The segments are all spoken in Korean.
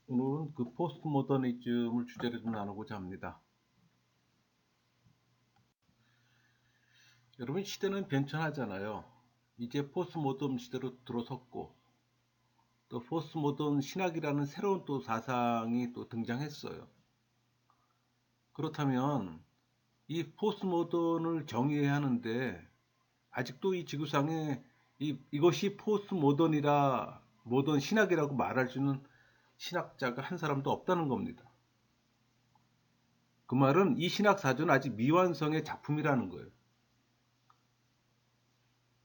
오늘은 그 포스트 모더니즘을 주제로 좀 나누고자 합니다. 여러분, 시대는 변천하잖아요. 이제 포스트 모던 시대로 들어섰고, 또 포스트 모던 신학이라는 새로운 또 사상이 또 등장했어요. 그렇다면 이 포스트 모던을 정의해야 하는데, 아직도 이 지구상에 이것이 포스트 모던이라 모던 신학이라고 말할 수 있는 신학자가 한 사람도 없다는 겁니다. 그 말은 이 신학 사전은 아직 미완성의 작품이라는 거예요.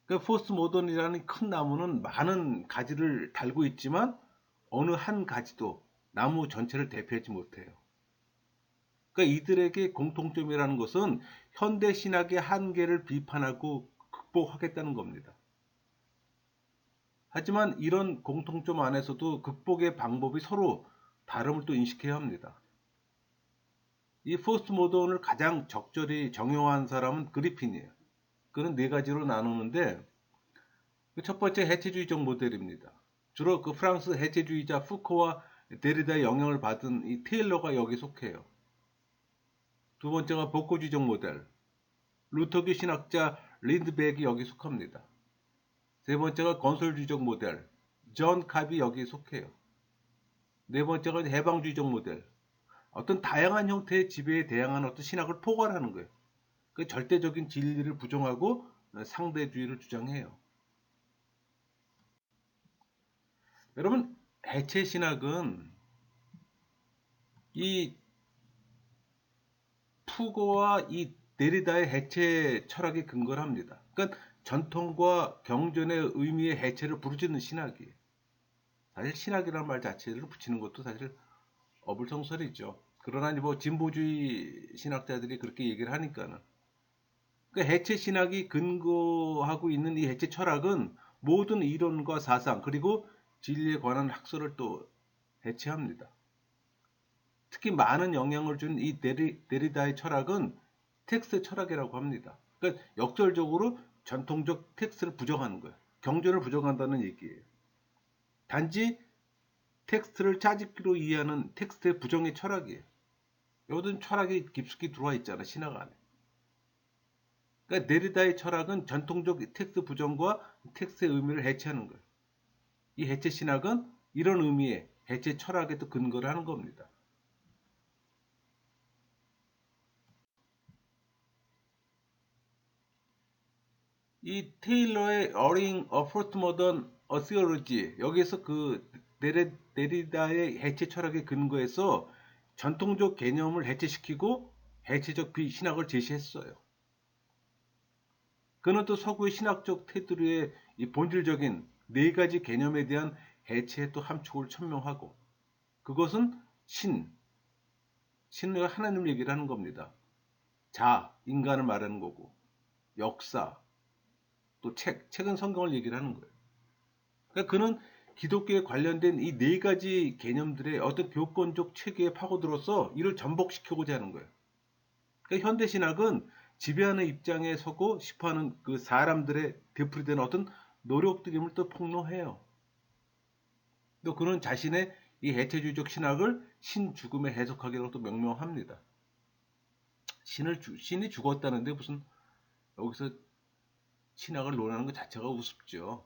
그 포스트 모던이라는 큰 나무는 많은 가지를 달고 있지만 어느 한 가지도 나무 전체를 대표하지 못해요. 그러니까 이들에게 공통점이라는 것은 현대 신학의 한계를 비판하고 극복하겠다는 겁니다. 하지만 이런 공통점 안에서도 극복의 방법이 서로 다름을 또 인식해야 합니다. 이 포스트 모던을 가장 적절히 정용한 사람은 그리핀이에요. 그는 네 가지로 나누는데 첫 번째 해체주의적 모델입니다. 주로 그 프랑스 해체주의자 푸코와 데리다의 영향을 받은 이 테일러가 여기 속해요. 두 번째가 복고주의적 모델. 루터교 신학자 린드백이 여기 속합니다. 세 번째가 건설주의적 모델. 존 카비 여기 속해요. 네 번째가 해방주의적 모델. 어떤 다양한 형태의 지배에 대항하는 어떤 신학을 포괄하는 거예요. 그 절대적인 진리를 부정하고 상대주의를 주장해요. 여러분, 해체 신학은 이 푸고와 이 데리다의 해체 철학에 근거를 합니다. 그러니까 전통과 경전의 의미의 해체를 부르짖는 신학이에요. 사실 신학이라는 말 자체를 붙이는 것도 사실 어불성설이죠. 그러나 뭐 진보주의 신학자들이 그렇게 얘기를 하니까는. 그러니까 해체 신학이 근거하고 있는 이 해체 철학은 모든 이론과 사상 그리고 진리에 관한 학설을 또 해체합니다. 특히 많은 영향을 준 이 데리다의 철학은 텍스트 철학이라고 합니다. 그러니까 역설적으로 전통적 텍스트를 부정하는 거예요. 경전을 부정한다는 얘기예요. 단지 텍스트를 짜집기로 이해하는 텍스트의 부정의 철학이에요. 여기든 철학이 깊숙이 들어와 있잖아, 신학 안에. 그러니까 데리다의 철학은 전통적 텍스트 부정과 텍스트의 의미를 해체하는 거예요. 이 해체 신학은 이런 의미의 해체 철학에도 근거를 하는 겁니다. 이 테일러의 어링 어 포스트모던 어시올로지 여기에서 그 데리다의 해체 철학의 근거에서 전통적 개념을 해체시키고 해체적 비신학을 제시했어요. 그는 또 서구의 신학적 테두리의 이 본질적인 네 가지 개념에 대한 해체의 또 함축을 천명하고 그것은 신을 하나님 얘기를 하는 겁니다. 인간을 말하는 거고 역사, 또 책은 성경을 얘기를 하는 거예요. 그러니까 그는 기독교에 관련된 이 네 가지 개념들의 어떤 교권적 체계에 파고들어서 이를 전복시키고자 하는 거예요. 그러니까 현대 신학은 지배하는 입장에 서고 싶어하는 그 사람들의 되풀이되는 어떤 노력들임을 또 폭로해요. 또 그는 자신의 이 해체주의적 신학을 신죽음의 해석학이라고 또 명명합니다. 신이 죽었다는데 무슨 여기서 신학을 논하는 것 자체가 우습죠.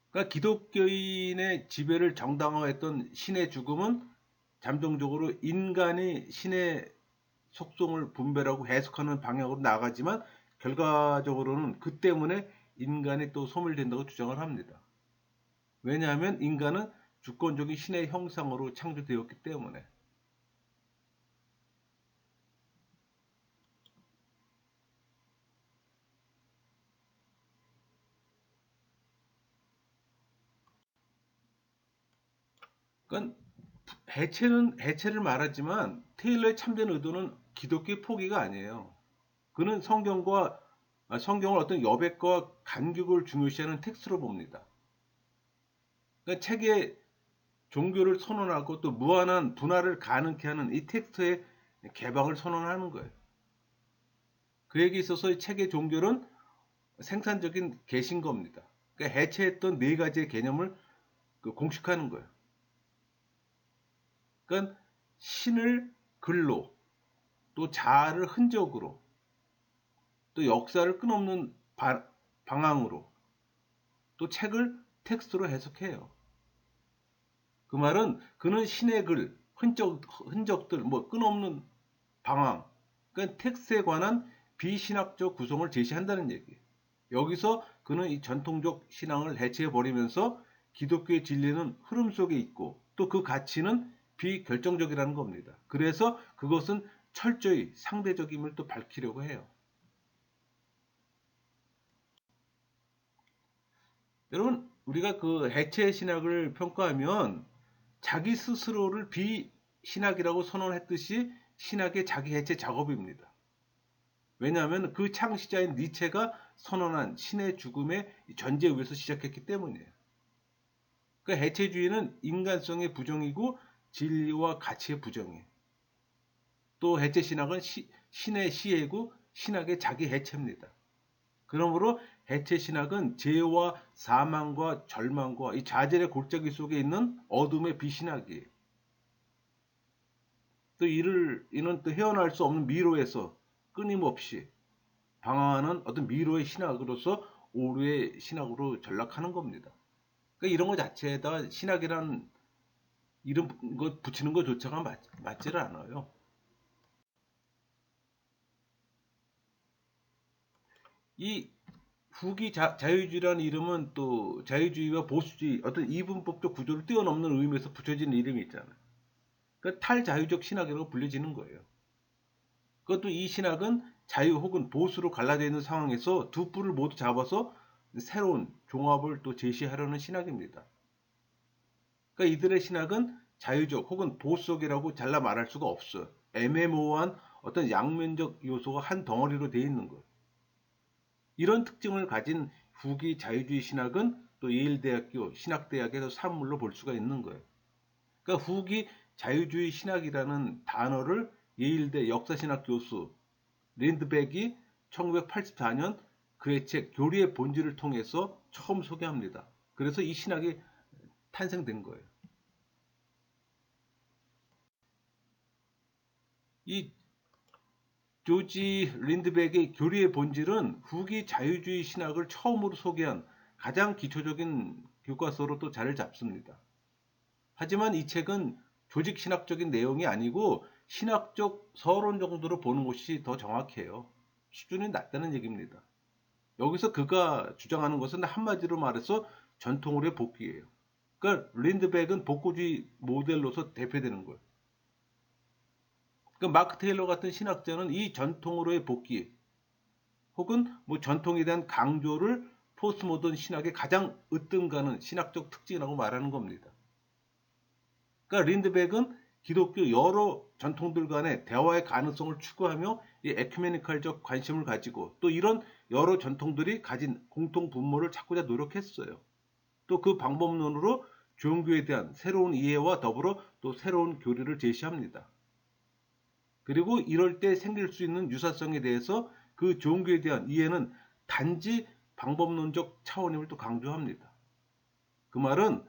그러니까 기독교인의 지배를 정당화했던 신의 죽음은 잠정적으로 인간이 신의 속성을 분별하고 해석하는 방향으로 나가지만 결과적으로는 그 때문에 인간이 또 소멸된다고 주장을 합니다. 왜냐하면 인간은 주권적인 신의 형상으로 창조되었기 때문에. 그러니까 해체를 말하지만 테일러의 참된 의도는 기독교의 포기가 아니에요. 그는 성경을 어떤 여백과 간격을 중요시하는 텍스트로 봅니다. 그러니까 책에 종교를 선언하고 또 무한한 분화를 가능케 하는 이 텍스트의 개방을 선언하는 거예요. 그에게 있어서 이 책의 종교는 생산적인 개신 겁니다. 그러니까 해체했던 네 가지의 개념을 그 공식화하는 거예요. 그러니까 신을 글로, 또 자아를 흔적으로, 또 역사를 끊없는 방향으로, 또 책을 텍스트로 해석해요. 그 말은 그는 신의 글, 흔적들, 뭐 끊없는 방황, 그러니까 텍스트에 관한 비신학적 구성을 제시한다는 얘기예요. 여기서 그는 이 전통적 신앙을 해체해 버리면서 기독교의 진리는 흐름 속에 있고 또 그 가치는 비결정적이라는 겁니다. 그래서 그것은 철저히 상대적임을 또 밝히려고 해요. 여러분, 우리가 그 해체 신학을 평가하면 자기 스스로를 비신학이라고 선언했듯이 신학의 자기 해체 작업입니다. 왜냐하면 그 창시자인 니체가 선언한 신의 죽음의 전제 위에서 시작했기 때문이에요. 그러니까 해체주의는 인간성의 부정이고 진리와 가치의 부정이에요. 또 해체 신학은 신의 시해고 신학의 자기 해체입니다. 그러므로 해체 신학은 죄와 사망과 절망과 이 좌절의 골짜기 속에 있는 어둠의 비신학이에요. 또 이는 또 헤어날 수 없는 미로에서 끊임없이 방황하는 어떤 미로의 신학으로서 오류의 신학으로 전락하는 겁니다. 그러니까 이런 것 자체에다 신학이란 이름 것 붙이는 것조차가 맞지를 않아요. 이 후기 자유주의라는 이름은 또 자유주의와 보수주의 어떤 이분법적 구조를 뛰어넘는 의미에서 붙여진 이름이 있잖아요. 그러니까 탈자유적 신학이라고 불려지는 거예요. 그것도 이 신학은 자유 혹은 보수로 갈라져 있는 상황에서 두 뿔을 모두 잡아서 새로운 종합을 또 제시하려는 신학입니다. 그러니까 이들의 신학은 자유적 혹은 보수적이라고 잘라 말할 수가 없어요. 애매모호한 어떤 양면적 요소가 한 덩어리로 되어 있는 거예요. 이런 특징을 가진 후기 자유주의 신학은 또 예일대학교 신학대학에서 산물로 볼 수가 있는 거예요. 그러니까 후기 자유주의 신학이라는 단어를 예일대 역사신학 교수 린드백이 1984년 그의 책 교리의 본질을 통해서 처음 소개합니다. 그래서 이 신학이 탄생된 거예요. 이 조지 린드백의 교리의 본질은 후기 자유주의 신학을 처음으로 소개한 가장 기초적인 교과서로 또 자리를 잡습니다. 하지만 이 책은 조직 신학적인 내용이 아니고 신학적 서론 정도로 보는 것이 더 정확해요. 수준이 낮다는 얘기입니다. 여기서 그가 주장하는 것은 한마디로 말해서 전통으로의 복귀예요. 그러니까 린드백은 복구주의 모델로서 대표되는 거예요. 그러니까 마크 테일러 같은 신학자는 이 전통으로의 복귀 혹은 뭐 전통에 대한 강조를 포스트모던 신학의 가장 으뜸가는 신학적 특징이라고 말하는 겁니다. 그러니까 린드백은 기독교 여러 전통들 간의 대화의 가능성을 추구하며 이 에큐메니컬적 관심을 가지고 또 이런 여러 전통들이 가진 공통 분모를 찾고자 노력했어요. 또 그 방법론으로 종교에 대한 새로운 이해와 더불어 또 새로운 교리를 제시합니다. 그리고 이럴 때 생길 수 있는 유사성에 대해서 그 종교에 대한 이해는 단지 방법론적 차원임을 또 강조합니다. 그 말은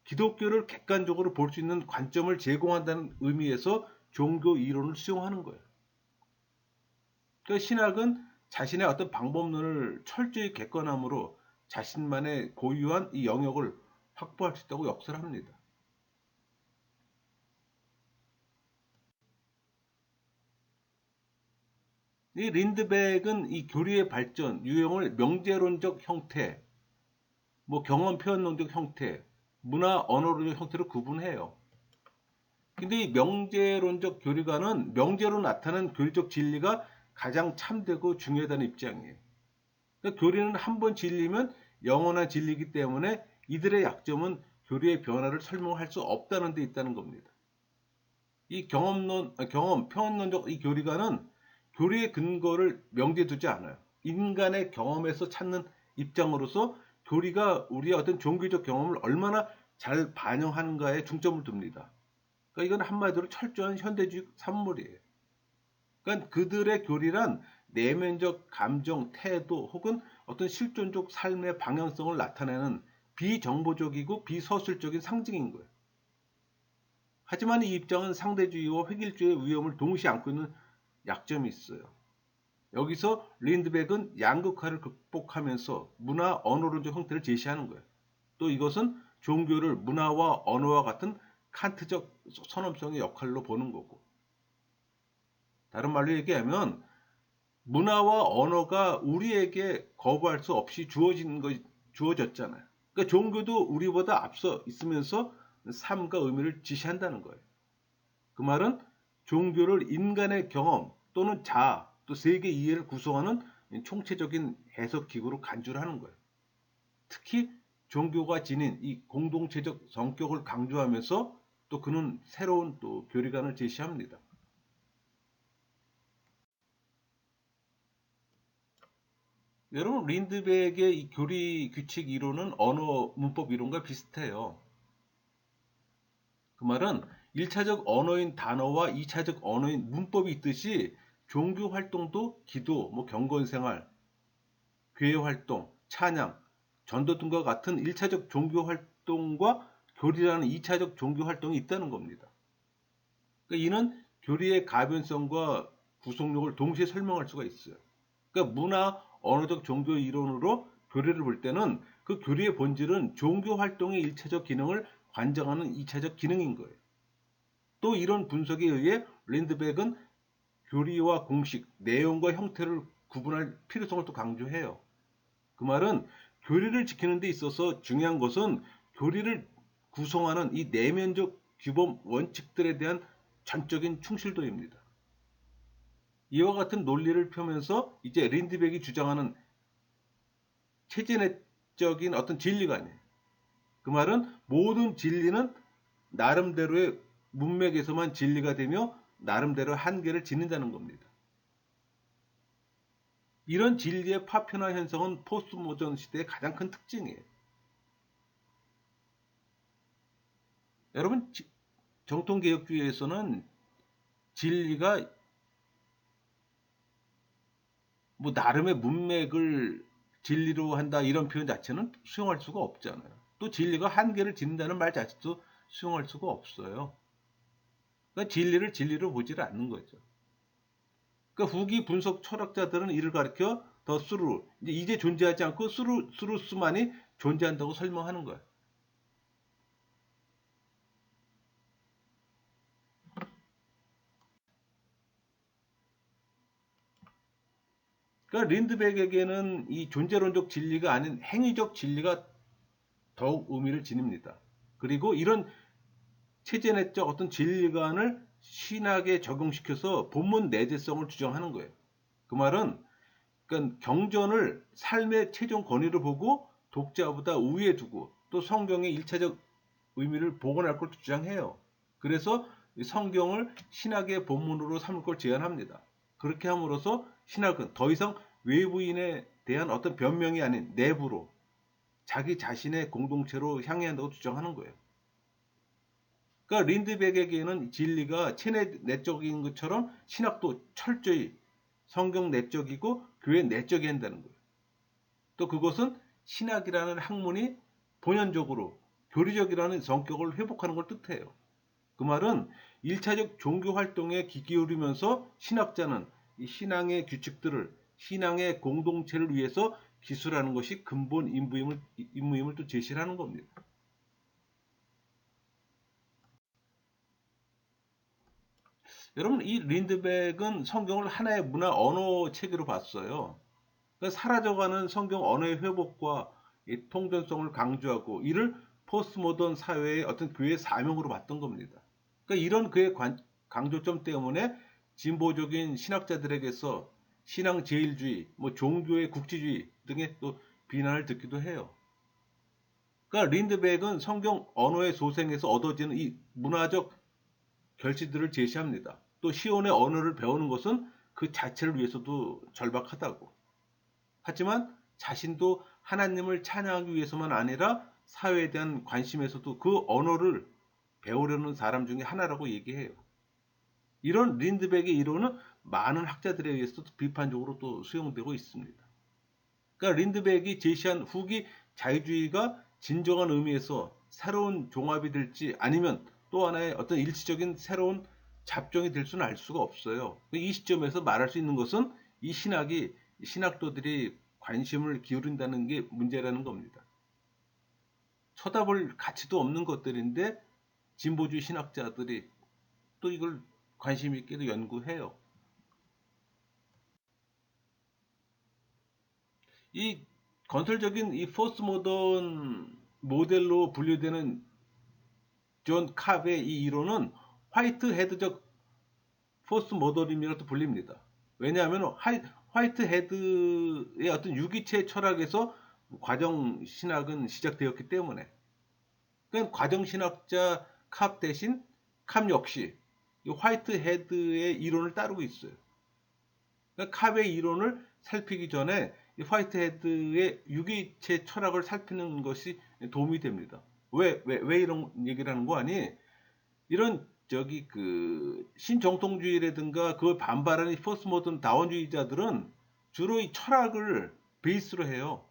기독교를 객관적으로 볼 수 있는 관점을 제공한다는 의미에서 종교 이론을 수용하는 거예요. 그러니까 신학은 자신의 어떤 방법론을 철저히 객관함으로 자신만의 고유한 이 영역을 확보할 수 있다고 역설합니다. 이 린드백은 이 교리의 발전, 유형을 명제론적 형태, 뭐 경험 표현론적 형태, 문화 언어론적 형태로 구분해요. 근데 이 명제론적 교리관은 명제로 나타난 교리적 진리가 가장 참되고 중요하다는 입장이에요. 그러니까 교리는 한 번 진리면 영원한 진리이기 때문에 이들의 약점은 교리의 변화를 설명할 수 없다는 데 있다는 겁니다. 이 경험 표현론적 이 교리관은 교리의 근거를 명제에 두지 않아요. 인간의 경험에서 찾는 입장으로서 교리가 우리의 어떤 종교적 경험을 얼마나 잘 반영하는가에 중점을 둡니다. 그러니까 이건 한마디로 철저한 현대주의 산물이에요. 그러니까 그들의 교리란 내면적 감정, 태도 혹은 어떤 실존적 삶의 방향성을 나타내는 비정보적이고 비서술적인 상징인 거예요. 하지만 이 입장은 상대주의와 획일주의의 위험을 동시에 안고 있는 약점이 있어요. 여기서 린드백은 양극화를 극복하면서 문화 언어론적 형태를 제시하는 거예요. 또 이것은 종교를 문화와 언어와 같은 칸트적 선험성의 역할로 보는 거고, 다른 말로 얘기하면 문화와 언어가 우리에게 거부할 수 없이 주어졌잖아요. 그러니까 종교도 우리보다 앞서 있으면서 삶과 의미를 지시한다는 거예요. 그 말은 종교를 인간의 경험 또는 자아, 또 세계 이해를 구성하는 총체적인 해석 기구로 간주를 하는 거예요. 특히 종교가 지닌 이 공동체적 성격을 강조하면서 또 그는 새로운 또 교리관을 제시합니다. 여러분, 린드백의 이 교리 규칙 이론은 언어 문법 이론과 비슷해요. 그 말은 1차적 언어인 단어와 2차적 언어인 문법이 있듯이 종교 활동도 기도, 경건 생활, 교회 활동, 찬양, 전도 등과 같은 1차적 종교 활동과 교리라는 2차적 종교 활동이 있다는 겁니다. 그러니까 이는 교리의 가변성과 구속력을 동시에 설명할 수가 있어요. 그러니까 문화, 언어적 종교 이론으로 교리를 볼 때는 그 교리의 본질은 종교 활동의 1차적 기능을 관장하는 2차적 기능인 거예요. 또 이런 분석에 의해 린드백은 교리와 공식, 내용과 형태를 구분할 필요성을 또 강조해요. 그 말은 교리를 지키는 데 있어서 중요한 것은 교리를 구성하는 이 내면적 규범 원칙들에 대한 전적인 충실도입니다. 이와 같은 논리를 펴면서 이제 린드백이 주장하는 체제내적인 어떤 진리가 아니에요. 그 말은 모든 진리는 나름대로의 문맥에서만 진리가 되며 나름대로 한계를 지닌다는 겁니다. 이런 진리의 파편화 현상은 포스트 모던 시대의 가장 큰 특징이에요. 여러분, 정통개혁주의에서는 진리가 나름의 문맥을 진리로 한다 이런 표현 자체는 수용할 수가 없잖아요. 또 진리가 한계를 지닌다는 말 자체도 수용할 수가 없어요. 그러니까 진리를 진리로 보지를 않는 거죠. 그러니까 후기 분석 철학자들은 이를 가리켜 더 스루, 이제 존재하지 않고 스루스만이 존재한다고 설명하는 거예요. 그러니까 린드백에게는 이 존재론적 진리가 아닌 행위적 진리가 더욱 의미를 지닙니다. 그리고 이런 체제내적 어떤 진리관을 신학에 적용시켜서 본문 내재성을 주장하는 거예요. 그 말은 그러니까 경전을 삶의 최종 권위를 보고 독자보다 우위에 두고 또 성경의 1차적 의미를 복원할 걸 주장해요. 그래서 성경을 신학의 본문으로 삼을 걸 제안합니다. 그렇게 함으로써 신학은 더 이상 외부인에 대한 어떤 변명이 아닌 내부로 자기 자신의 공동체로 향해 한다고 주장하는 거예요. 그러니까 린드백에게는 진리가 체내 내적인 것처럼 신학도 철저히 성경 내적이고 교회 내적이 한다는 거예요. 또 그것은 신학이라는 학문이 본연적으로 교리적이라는 성격을 회복하는 걸 뜻해요. 그 말은 1차적 종교 활동에 귀 기울이면서 신학자는 이 신앙의 규칙들을 신앙의 공동체를 위해서 기술하는 것이 근본 임무임을 또 제시를 하는 겁니다. 여러분, 이 린드백은 성경을 하나의 문화 언어 체계로 봤어요. 그러니까 사라져가는 성경 언어의 회복과 이 통전성을 강조하고 이를 포스트 모던 사회의 어떤 교회의 사명으로 봤던 겁니다. 그러니까 이런 그의 강조점 때문에 진보적인 신학자들에게서 신앙 제일주의, 종교의 국지주의 등의 또 비난을 듣기도 해요. 그러니까 린드백은 성경 언어의 소생에서 얻어지는 이 문화적 결실들을 제시합니다. 또 시온의 언어를 배우는 것은 그 자체를 위해서도 절박하다고. 하지만 자신도 하나님을 찬양하기 위해서만 아니라 사회에 대한 관심에서도 그 언어를 배우려는 사람 중에 하나라고 얘기해요. 이런 린드백의 이론은 많은 학자들에 의해서도 비판적으로 또 수용되고 있습니다. 그러니까 린드백이 제시한 후기 자유주의가 진정한 의미에서 새로운 종합이 될지 아니면 또 하나의 어떤 일시적인 새로운 잡종이 될 수는 알 수가 없어요. 이 시점에서 말할 수 있는 것은 이 신학이 신학도들이 관심을 기울인다는 게 문제라는 겁니다. 쳐다볼 가치도 없는 것들인데 진보주의 신학자들이 또 이걸 관심 있게 연구해요. 이 건설적인 이 포스트 모던 모델로 분류되는 존 캅의 이 이론은 화이트 헤드적 포스트 모더니즘이라고 불립니다. 왜냐하면 화이트 헤드의 어떤 유기체 철학에서 과정 신학은 시작되었기 때문에, 그러니까 과정 신학자 캅 대신 캅 역시 이 화이트 헤드의 이론을 따르고 있어요. 그러니까 캅의 이론을 살피기 전에 이 화이트 헤드의 유기체 철학을 살피는 것이 도움이 됩니다. 왜 이런 얘기를 하는 거 아니? 이런 저기 그 신정통주의라든가 그걸 반발하는 포스트 모던 다원주의자들은 주로 이 철학을 베이스로 해요.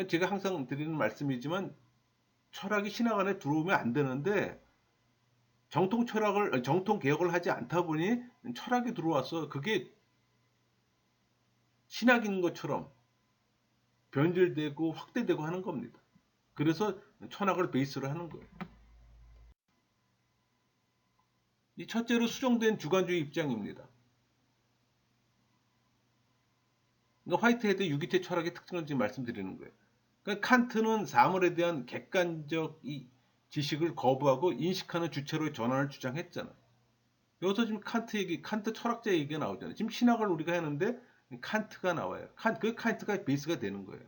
제가 항상 드리는 말씀이지만 철학이 신학 안에 들어오면 안 되는데 정통 개혁을 하지 않다 보니 철학이 들어와서 그게 신학인 것처럼 변질되고 확대되고 하는 겁니다. 그래서 철학을 베이스로 하는 거예요. 이 첫째로 수정된 주관주의 입장입니다. 그러니까 화이트헤드 유기체 철학의 특징을 지금 말씀드리는 거예요. 그러니까 칸트는 사물에 대한 객관적 지식을 거부하고 인식하는 주체로의 전환을 주장했잖아. 여기서 지금 칸트 철학자 얘기가 나오잖아요. 지금 신학을 우리가 하는데 칸트가 나와요. 그 칸트가 베이스가 되는 거예요.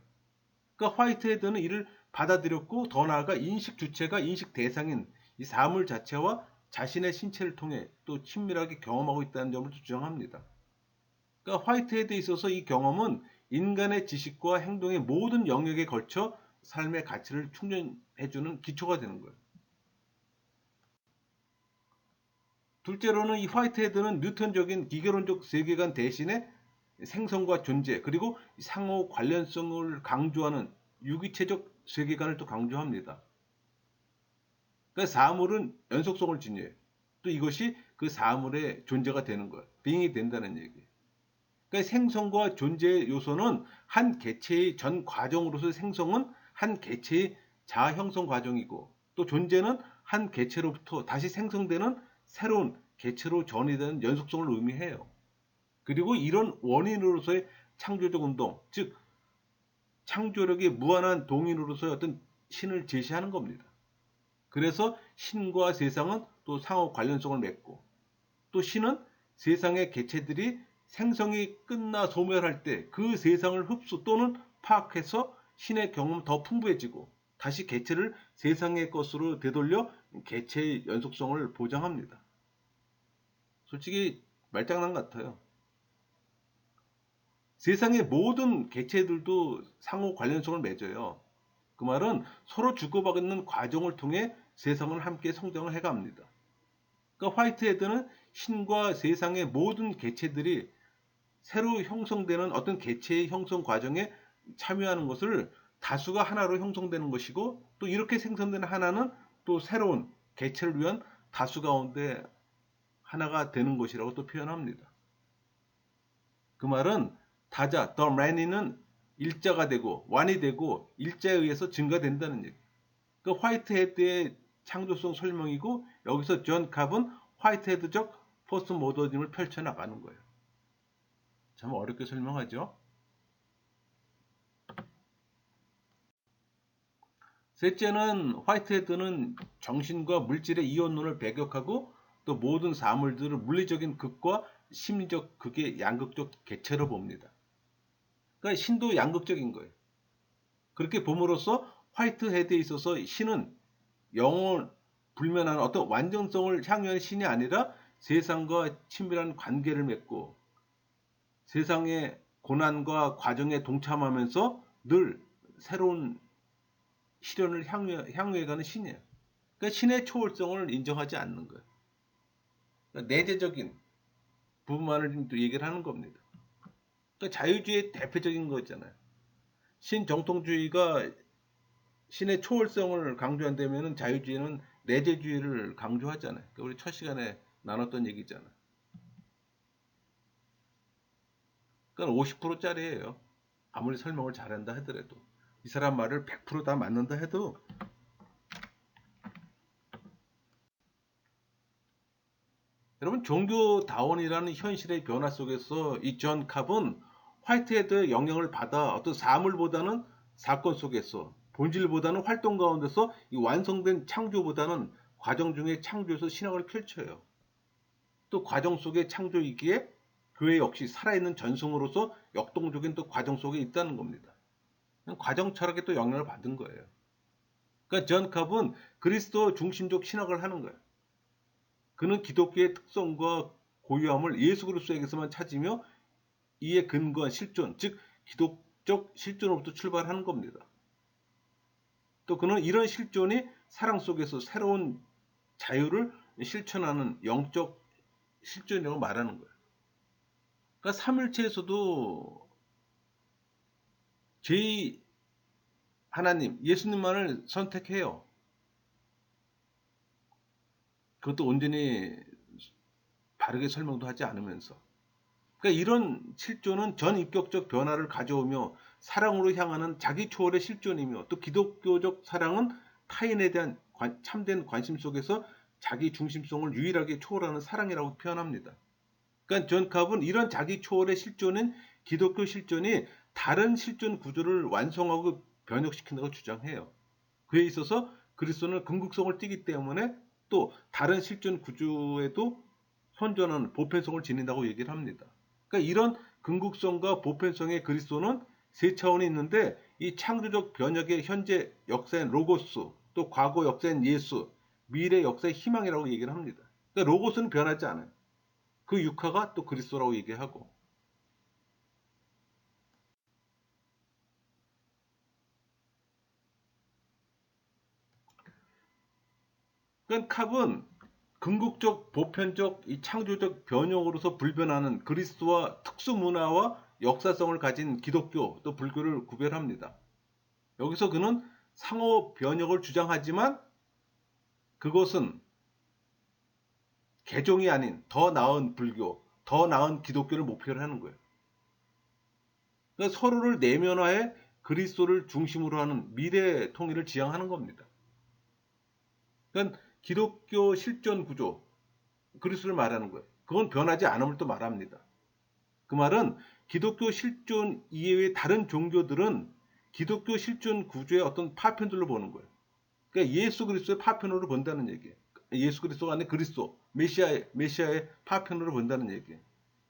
그러니까 화이트헤드는 이를 받아들였고 더 나아가 인식 주체가 인식 대상인 이 사물 자체와 자신의 신체를 통해 또 친밀하게 경험하고 있다는 점을 주장합니다. 그러니까 화이트헤드에 있어서 이 경험은 인간의 지식과 행동의 모든 영역에 걸쳐 삶의 가치를 충전해주는 기초가 되는 거예요. 둘째로는 이 화이트헤드는 뉴턴적인 기계론적 세계관 대신에 생성과 존재 그리고 상호 관련성을 강조하는 유기체적 세계관을 또 강조합니다. 그러니까 사물은 연속성을 지녀요. 또 이것이 그 사물의 존재가 되는 거예요. 빙이 된다는 얘기. 그러니까 생성과 존재의 요소는 한 개체의 전 과정으로서 생성은 한 개체의 자아 형성 과정이고 또 존재는 한 개체로부터 다시 생성되는 새로운 개체로 전이되는 연속성을 의미해요. 그리고 이런 원인으로서의 창조적 운동, 즉 창조력의 무한한 동인으로서의 어떤 신을 제시하는 겁니다. 그래서 신과 세상은 또 상호 관련성을 맺고 또 신은 세상의 개체들이 생성이 끝나 소멸할 때 그 세상을 흡수 또는 파악해서 신의 경험은 더 풍부해지고 다시 개체를 세상의 것으로 되돌려 개체의 연속성을 보장합니다. 솔직히 말장난 같아요. 세상의 모든 개체들도 상호 관련성을 맺어요. 그 말은 서로 주고받는 과정을 통해 세상을 함께 성장을 해갑니다. 그러니까 화이트헤드는 신과 세상의 모든 개체들이 새로 형성되는 어떤 개체의 형성 과정에 참여하는 것을 다수가 하나로 형성되는 것이고 또 이렇게 생성되는 하나는 또 새로운 개체를 위한 다수 가운데 하나가 되는 것이라고 또 표현합니다. 그 말은 다자, the many는 일자가 되고 완이 되고 일자에 의해서 증가된다는 얘기. 그 화이트헤드의 창조성 설명이고 여기서 존 캅은 화이트헤드적 포스트 모더니즘을 펼쳐나가는 거예요. 참 어렵게 설명하죠. 셋째는 화이트헤드는 정신과 물질의 이원론을 배격하고 또 모든 사물들을 물리적인 극과 심리적 극의 양극적 개체로 봅니다. 그러니까 신도 양극적인 거예요. 그렇게 봄으로써 화이트헤드에 있어서 신은 영혼 불면한 어떤 완전성을 향유하는 신이 아니라 세상과 친밀한 관계를 맺고 세상의 고난과 과정에 동참하면서 늘 새로운 시련을 향유해가는 신이에요. 그러니까 신의 초월성을 인정하지 않는 거예요. 그러니까 내재적인 부분만을 좀 얘기를 하는 겁니다. 그러니까 자유주의의 대표적인 거 있잖아요. 신정통주의가 신의 초월성을 강조한다면 자유주의는 내재주의를 강조하잖아요. 그러니까 우리 첫 시간에 나눴던 얘기잖아. 그러니까 50%짜리예요. 아무리 설명을 잘한다 하더라도. 이 사람 말을 100%다 맞는다 해도 여러분 종교다원이라는 현실의 변화 속에서 이 존 캅은 화이트헤드의 영향을 받아 어떤 사물보다는 사건 속에서 본질보다는 활동 가운데서 이 완성된 창조보다는 과정 중에 창조에서 신학을 펼쳐요. 또 과정 속의 창조이기에 교회 역시 살아있는 전승으로서 역동적인 또 과정 속에 있다는 겁니다. 과정 철학에 또 영향을 받은 거예요. 그러니까 존 캅은 그리스도 중심적 신학을 하는 거예요. 그는 기독교의 특성과 고유함을 예수 그리스도에게서만 찾으며 이에 근거한 실존, 즉 기독적 실존으로부터 출발하는 겁니다. 또 그는 이런 실존이 사랑 속에서 새로운 자유를 실천하는 영적 실존이라고 말하는 거예요. 그러니까 삼일체에서도 제 하나님, 예수님만을 선택해요. 그것도 온전히 바르게 설명도 하지 않으면서. 그러니까 이런 실존은 전인격적 변화를 가져오며 사랑으로 향하는 자기 초월의 실존이며 또 기독교적 사랑은 타인에 대한 참된 관심 속에서 자기 중심성을 유일하게 초월하는 사랑이라고 표현합니다. 그러니까 존 캅은 이런 자기 초월의 실존인 기독교 실존이 다른 실존 구조를 완성하고 변혁시킨다고 주장해요. 그에 있어서 그리스도는 궁극성을 띠기 때문에 또 다른 실존 구조에도 선전하는 보편성을 지닌다고 얘기를 합니다. 그러니까 이런 궁극성과 보편성의 그리스도는 세 차원이 있는데 이 창조적 변혁의 현재 역사인 로고스, 또 과거 역사인 예수, 미래 역사의 희망이라고 얘기를 합니다. 그러니까 로고스는 변하지 않아요. 그 육화가 또 그리스도라고 얘기하고. 그러니까 캅은 궁극적, 보편적, 이 창조적 변형으로서 불변하는 그리스도와 특수 문화와 역사성을 가진 기독교 또 불교를 구별합니다. 여기서 그는 상호 변혁을 주장하지만 그것은 개종이 아닌 더 나은 불교, 더 나은 기독교를 목표로 하는 거예요. 그러니까 서로를 내면화해 그리스도를 중심으로 하는 미래 통일을 지향하는 겁니다. 그러니까 기독교 실존 구조, 그리스도를 말하는 거예요. 그건 변하지 않음을 또 말합니다. 그 말은 기독교 실존 이외의 다른 종교들은 기독교 실존 구조의 어떤 파편들로 보는 거예요. 그러니까 예수 그리스도의 파편으로 본다는 얘기예요. 예수 그리스도가 아닌 그리스도, 메시아의 파편으로 본다는 얘기예요.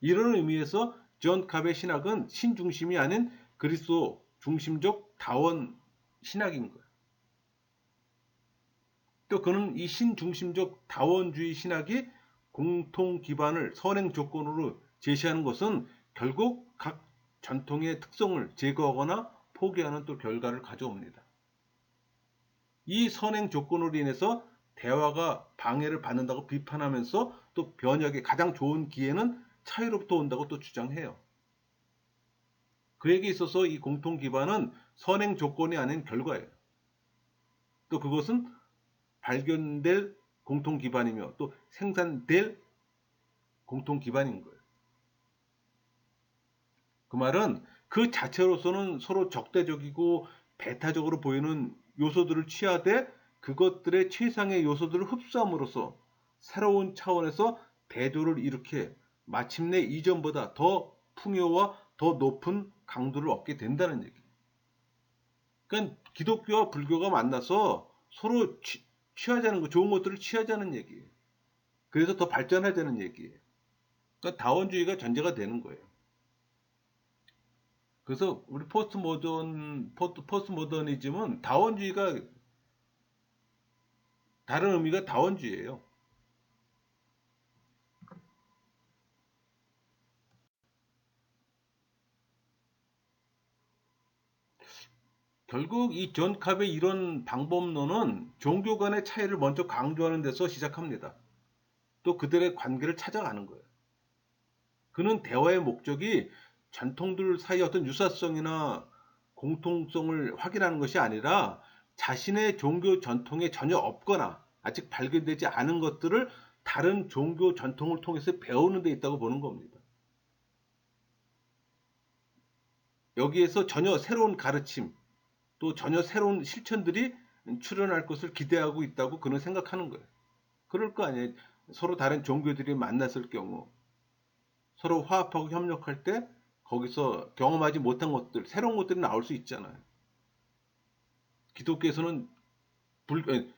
이런 의미에서 존 캅의 신학은 신중심이 아닌 그리스도 중심적 다원 신학인 거예요. 또 그는 이 신중심적 다원주의 신학이 공통 기반을 선행 조건으로 제시하는 것은 결국 각 전통의 특성을 제거하거나 포기하는 또 결과를 가져옵니다. 이 선행 조건으로 인해서 대화가 방해를 받는다고 비판하면서 또 변혁의 가장 좋은 기회는 차이로부터 온다고 또 주장해요. 그에게 있어서 이 공통 기반은 선행 조건이 아닌 결과예요. 또 그것은 발견될 공통 기반이며 또 생산될 공통 기반인 거예요. 그 말은 그 자체로서는 서로 적대적이고 배타적으로 보이는 요소들을 취하되 그것들의 최상의 요소들을 흡수함으로써 새로운 차원에서 대조를 일으켜 마침내 이전보다 더 풍요와 더 높은 강도를 얻게 된다는 얘기예요. 그러니까 기독교와 불교가 만나서 서로 취하자는 거, 좋은 것들을 취하자는 얘기예요. 그래서 더 발전하자는 얘기예요. 그러니까 다원주의가 전제가 되는 거예요. 그래서 우리 포스트 모더니즘은 다원주의가 다른 의미가 다원주의예요. 결국 이 존 캅의 이런 방법론은 종교 간의 차이를 먼저 강조하는 데서 시작합니다. 또 그들의 관계를 찾아가는 거예요. 그는 대화의 목적이 전통들 사이 어떤 유사성이나 공통성을 확인하는 것이 아니라 자신의 종교 전통에 전혀 없거나 아직 발견되지 않은 것들을 다른 종교 전통을 통해서 배우는 데 있다고 보는 겁니다. 여기에서 전혀 새로운 가르침, 또 전혀 새로운 실천들이 출현할 것을 기대하고 있다고 그는 생각하는 거예요. 그럴 거 아니에요. 서로 다른 종교들이 만났을 경우 서로 화합하고 협력할 때 거기서 경험하지 못한 것들, 새로운 것들이 나올 수 있잖아요. 기독교에서는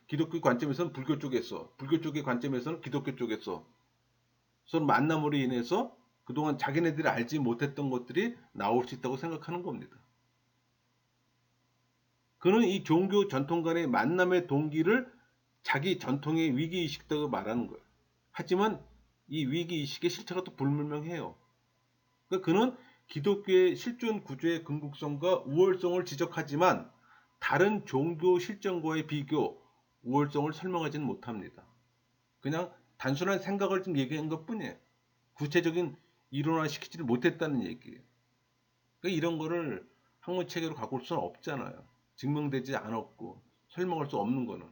기독교 관점에서는 불교 쪽에서, 불교 쪽의 관점에서는 기독교 쪽에서 서로 만남으로 인해서 그동안 자기네들이 알지 못했던 것들이 나올 수 있다고 생각하는 겁니다. 그는 이 종교 전통 간의 만남의 동기를 자기 전통의 위기의식이라고 말하는 거예요. 하지만 이 위기의식의 실체가 또 불분명해요. 그러니까 그는 기독교의 실존 구조의 궁극성과 우월성을 지적하지만 다른 종교 실정과의 비교, 우월성을 설명하지는 못합니다. 그냥 단순한 생각을 좀 얘기한 것 뿐이에요. 구체적인 이론화시키지를 못했다는 얘기예요. 그러니까 이런 거를 학문 체계로 갖고 올 수는 없잖아요. 증명되지 않았고 설명할 수 없는 거는.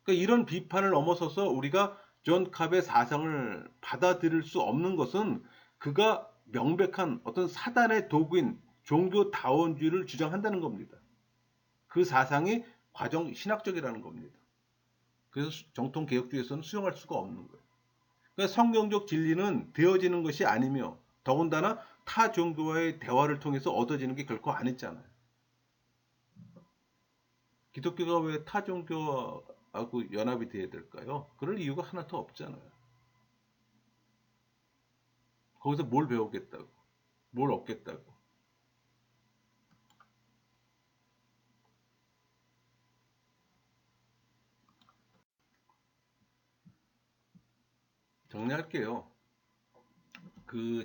그러니까 이런 비판을 넘어서서 우리가 존 캅의 사상을 받아들일 수 없는 것은 그가 명백한 어떤 사단의 도구인 종교 다원주의를 주장한다는 겁니다. 그 사상이 과정 신학적이라는 겁니다. 그래서 정통 개혁주의에서는 수용할 수가 없는 거예요. 그러니까 성경적 진리는 되어지는 것이 아니며 더군다나 타 종교와의 대화를 통해서 얻어지는 게 결코 아니잖아요. 기독교가 왜 타 종교하고 연합이 돼야 될까요? 그럴 이유가 하나도 없잖아요. 거기서 뭘 배우겠다고, 뭘 얻겠다고. 정리할게요.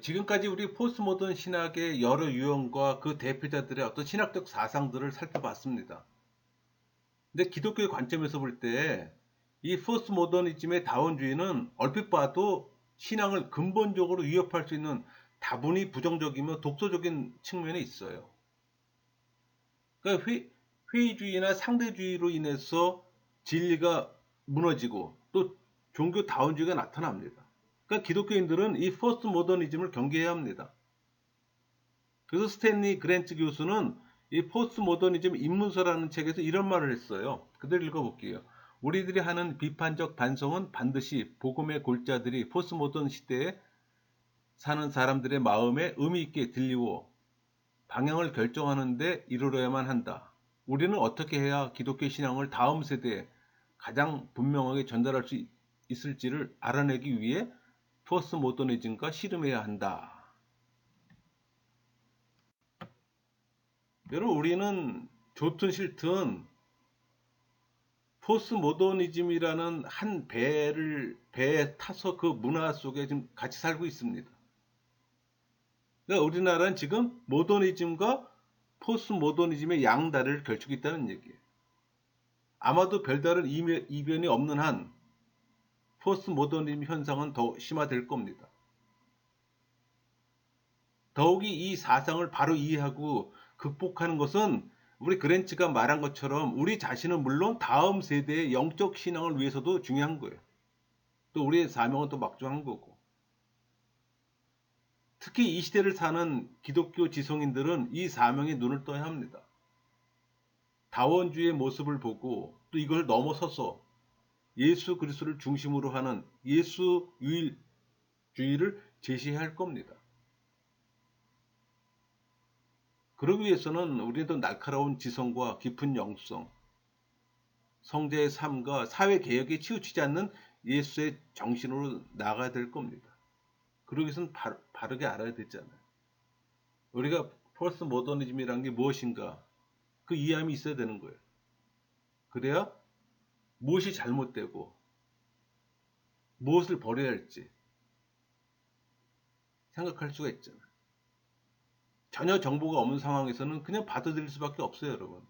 지금까지 우리 포스트 모던 신학의 여러 유형과 그 대표자들의 어떤 신학적 사상들을 살펴봤습니다. 근데 기독교의 관점에서 볼 때 이 포스트 모더니즘의 다원주의는 얼핏 봐도 신앙을 근본적으로 위협할 수 있는 다분히 부정적이며 독소적인 측면이 있어요. 그러니까 회의주의나 상대주의로 인해서 진리가 무너지고 또 종교 다원주의가 나타납니다. 그러니까 기독교인들은 이 포스트 모더니즘을 경계해야 합니다. 그래서 스탠리 그랜츠 교수는 이 포스트 모더니즘 입문서라는 책에서 이런 말을 했어요. 그대로 읽어볼게요. 우리들이 하는 비판적 반성은 반드시 복음의 골자들이 포스트 모던 시대에 사는 사람들의 마음에 의미 있게 들리고 방향을 결정하는 데 이르러야만 한다. 우리는 어떻게 해야 기독교 신앙을 다음 세대에 가장 분명하게 전달할 수 있을지를 알아내기 위해 포스트 모더니즘과 씨름해야 한다. 여러분, 우리는 좋든 싫든 포스트 모더니즘이라는 한 배에 타서 그 문화 속에 지금 같이 살고 있습니다. 그러니까 우리나라는 지금 모더니즘과 포스트 모더니즘의 양다리를 걸치고 있다는 얘기예요. 아마도 별다른 이변이 없는 한 포스트 모더니즘 현상은 더 심화될 겁니다. 더욱이 이 사상을 바로 이해하고 극복하는 것은 우리 그랜츠가 말한 것처럼 우리 자신은 물론 다음 세대의 영적 신앙을 위해서도 중요한 거예요. 또 우리의 사명은 또 막중한 거고. 특히 이 시대를 사는 기독교 지성인들은 이 사명에 눈을 떠야 합니다. 다원주의의 모습을 보고 또 이걸 넘어서서 예수 그리스도를 중심으로 하는 예수 유일주의를 제시해야 할 겁니다. 그러기 위해서는 우리는 더 날카로운 지성과 깊은 영성, 성자의 삶과 사회 개혁에 치우치지 않는 예수의 정신으로 나아가야 될 겁니다. 그러기 위해서는 바르게 알아야 되잖아요. 우리가 포스트 모더니즘이란 게 무엇인가 그 이해함이 있어야 되는 거예요. 그래야 무엇이 잘못되고 무엇을 버려야 할지 생각할 수가 있잖아요. 전혀 정보가 없는 상황에서는 그냥 받아들일 수밖에 없어요, 여러분.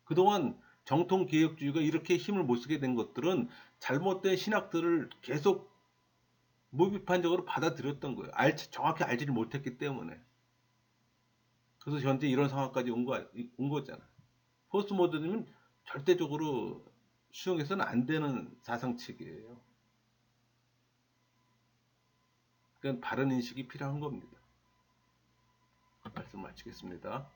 그동안 정통개혁주의가 이렇게 힘을 못 쓰게 된 것들은 잘못된 신학들을 계속 무비판적으로 받아들였던 거예요. 정확히 알지를 못했기 때문에. 그래서 현재 이런 상황까지 온 거잖아요. 포스트모더니즘은 절대적으로 수용해서는 안 되는 사상체계예요. 그러니까 바른 인식이 필요한 겁니다. 말씀 마치겠습니다.